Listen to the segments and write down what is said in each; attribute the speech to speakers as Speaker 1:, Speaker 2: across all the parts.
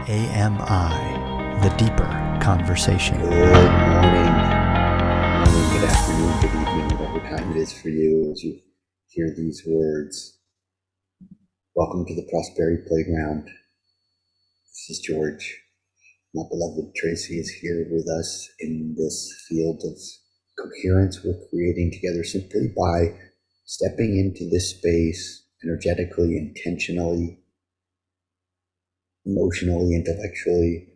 Speaker 1: AMI, the deeper conversation.
Speaker 2: Good morning, good afternoon, good evening, whatever time it is for you as you hear these words. Welcome to the Prosperity Playground. This is George. My beloved Tracy is here with us in this field of coherence we're creating together simply by stepping into this space energetically, intentionally, emotionally, intellectually,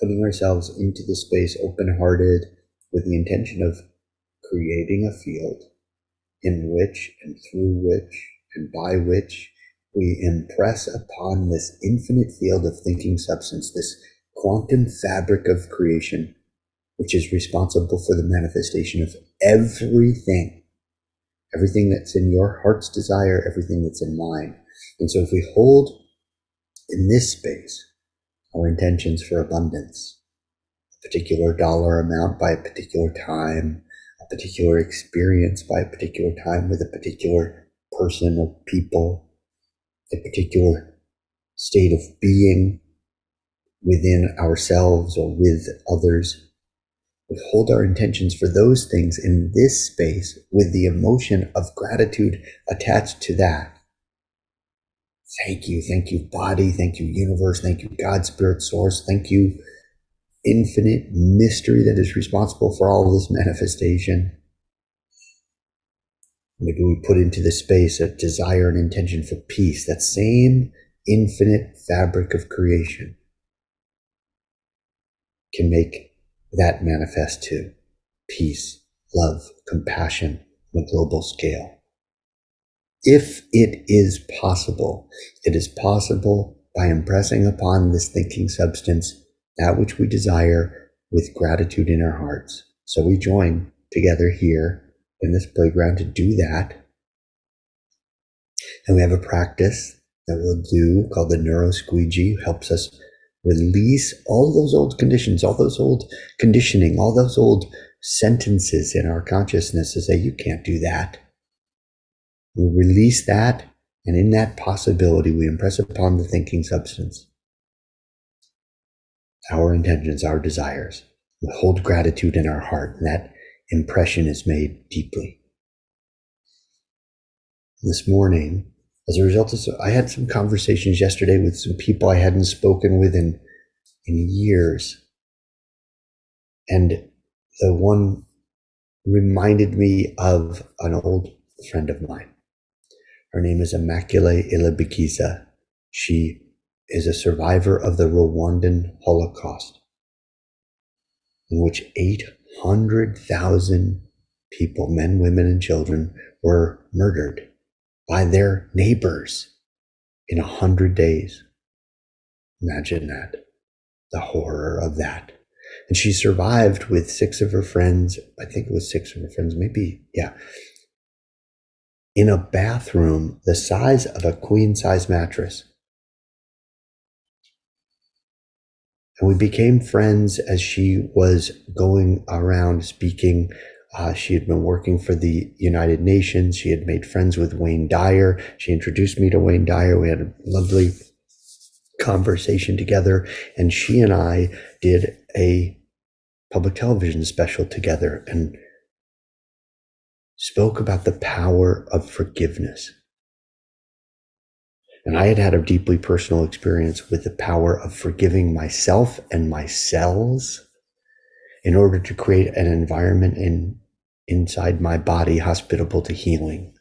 Speaker 2: putting ourselves into the space open-hearted with the intention of creating a field in which and through which and by which we impress upon this infinite field of thinking substance, this quantum fabric of creation, which is responsible for the manifestation of everything that's in your heart's desire, everything that's in mine. And so if we hold in this space our intentions for abundance, a particular dollar amount by a particular time, a particular experience by a particular time with a particular person or people, a particular state of being within ourselves or with others. We hold our intentions for those things in this space with the emotion of gratitude attached to that. Thank you, body, thank you, universe, thank you, God, spirit, source, thank you, infinite mystery that is responsible for all of this manifestation. Maybe we put into the space a desire and intention for peace, that same infinite fabric of creation can make that manifest too. Peace, love, compassion on a global scale. If it is possible by impressing upon this thinking substance that which we desire with gratitude in our hearts. So we join together here in this playground to do that. And we have a practice that we'll do called the Neuro Squeegee, helps us release all those old conditions, all those old conditioning, all those old sentences in our consciousness to say, you can't do that. We release that, and in that possibility, we impress upon the thinking substance our intentions, our desires. We hold gratitude in our heart, and that impression is made deeply. This morning, as a result of, I had some conversations yesterday with some people I hadn't spoken with in years. And the one reminded me of an old friend of mine. Her name is Immaculée Ilibagiza. She is a survivor of the Rwandan Holocaust, in which 800,000 people, men, women, and children, were murdered by their neighbors in 100 days. Imagine that, the horror of that. And she survived with 6 of her friends, I think it was 6 of her friends, maybe, yeah, in a bathroom the size of a queen-size mattress. And we became friends as she was going around speaking. She had been working for the United Nations. She had made friends with Wayne Dyer. She introduced me to Wayne Dyer. We had a lovely conversation together. And she and I did a public television special together and spoke about the power of forgiveness. And I had had a deeply personal experience with the power of forgiving myself and my cells in order to create an environment inside my body hospitable to healing.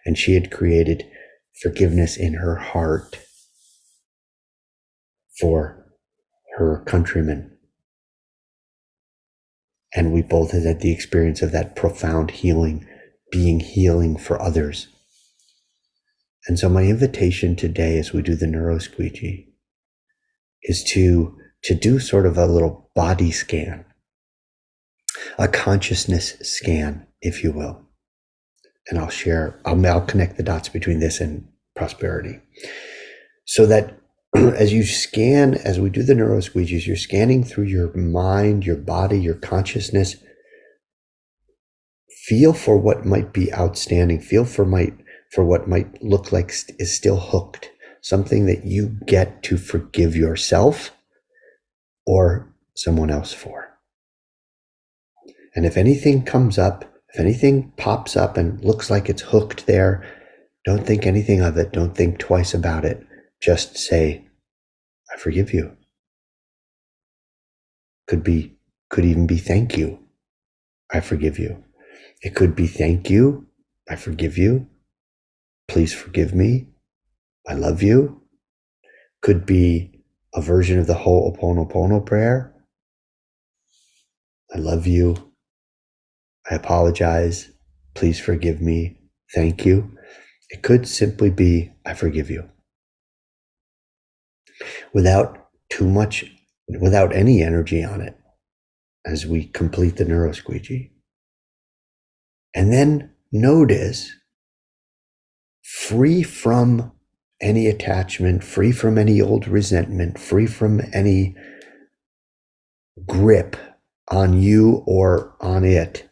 Speaker 2: And she had created forgiveness in her heart for her countrymen. And we both had had the experience of that profound healing, being healing for others. And so my invitation today as we do the Neuro Squeegee is to do sort of a little body scan, a consciousness scan, if you will. And I'll connect the dots between this and prosperity. So that as you scan, as we do the Neuro Squeegees, you're scanning through your mind, your body, your consciousness. Feel for what might be outstanding. Feel for what might look like is still hooked. Something that you get to forgive yourself or someone else for. And if anything comes up, if anything pops up and looks like it's hooked there, don't think anything of it. Don't think twice about it. Just say, I forgive you. Could even be thank you. I forgive you. It could be thank you. I forgive you. Please forgive me. I love you. Could be a version of the Ho'oponopono prayer. I love you. I apologize. Please forgive me. Thank you. It could simply be, I forgive you. Without any energy on it as we complete the neuro squeegee. And then notice, free from any attachment, free from any old resentment, free from any grip on you or on it.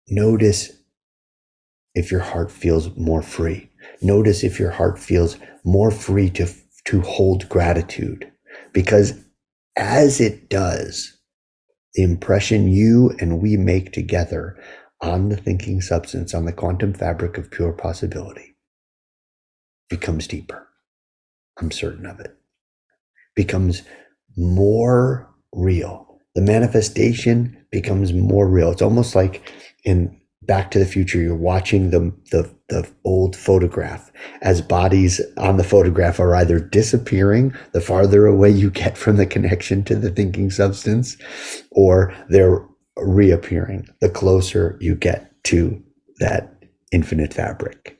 Speaker 2: Notice if your heart feels more free. Notice if your heart feels more free to hold gratitude. Because as it does, the impression you and we make together on the thinking substance, on the quantum fabric of pure possibility, becomes deeper. I'm certain of it. Becomes more real. The manifestation becomes more real. It's almost like in Back to the Future, you're watching the old photograph as bodies on the photograph are either disappearing the farther away you get from the connection to the thinking substance, or they're reappearing the closer you get to that infinite fabric.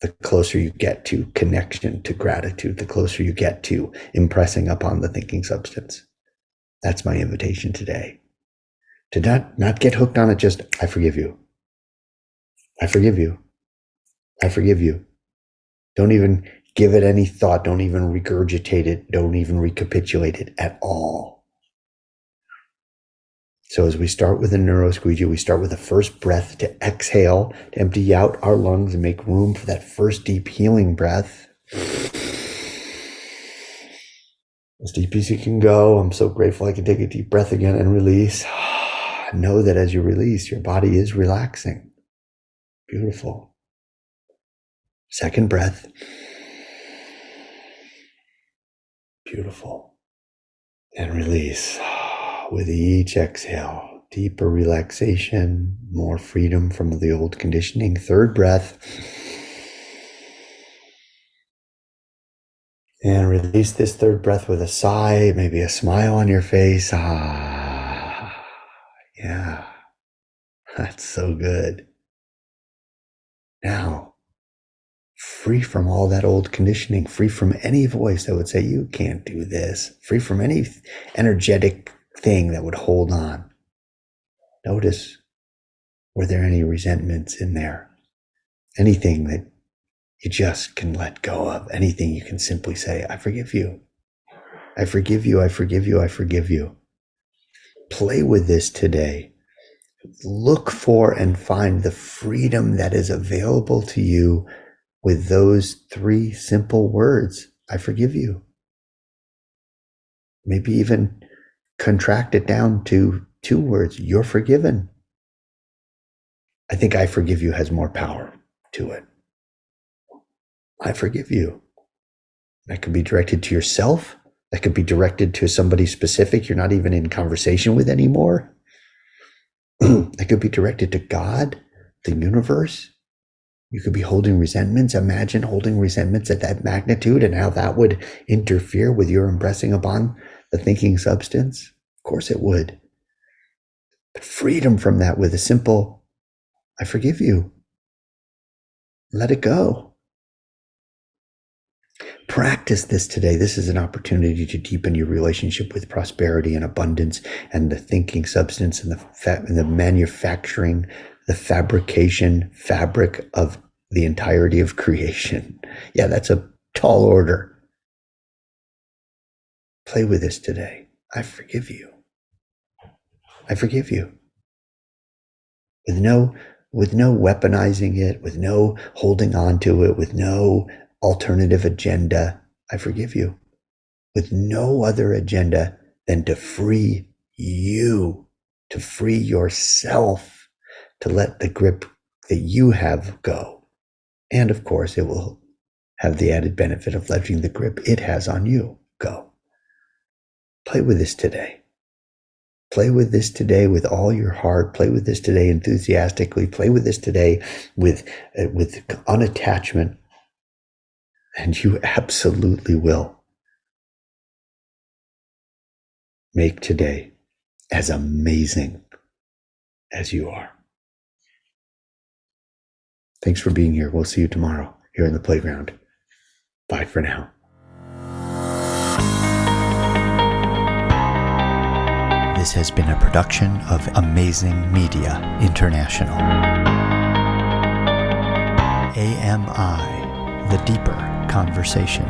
Speaker 2: The closer you get to connection, to gratitude, the closer you get to impressing upon the thinking substance. That's my invitation today. To not get hooked on it, just, I forgive you. I forgive you. I forgive you. Don't even give it any thought. Don't even regurgitate it. Don't even recapitulate it at all. So as we start with a neuro squeegee, we start with the first breath to exhale, to empty out our lungs and make room for that first deep healing breath. As deep as you can go. I'm so grateful I can take a deep breath again and release. Know that as you release, your body is relaxing. Beautiful. Second breath. Beautiful. And release. With each exhale, deeper relaxation, more freedom from the old conditioning. Third breath. And release this third breath with a sigh, maybe a smile on your face. Yeah, that's so good. Now, free from all that old conditioning, free from any voice that would say, you can't do this, free from any energetic thing that would hold on. Notice, were there any resentments in there? Anything that you just can let go of? Anything you can simply say, I forgive you. I forgive you. I forgive you. I forgive you. Play with this today. Look for and find the freedom that is available to you with those three simple words. I forgive you. Maybe even contract it down to 2 words. You're forgiven. I think I forgive you has more power to it. I forgive you. That could be directed to yourself. That could be directed to somebody specific you're not even in conversation with anymore. That could be directed to God, the universe. You could be holding resentments. Imagine holding resentments at that magnitude and how that would interfere with your impressing upon the thinking substance. Of course it would. But freedom from that with a simple, I forgive you. Let it go. Practice this today. This is an opportunity to deepen your relationship with prosperity and abundance and the thinking substance and the manufacturing, the fabrication, fabric of the entirety of creation. Yeah, that's a tall order. Play with this today. I forgive you. I forgive you. With no weaponizing it, with no holding on to it, with no alternative agenda. I forgive you. with no other agenda than to free you, to free yourself, to let the grip that you have go. And of course, it will have the added benefit of letting the grip it has on you go. Play with this today. Play with this today with all your heart. Play with this today enthusiastically. Play with this today with unattachment. And you absolutely will make today as amazing as you are. Thanks for being here. We'll see you tomorrow here in the playground. Bye for now.
Speaker 1: This has been a production of Amazing Media International. AMI, The Deeper Conversation.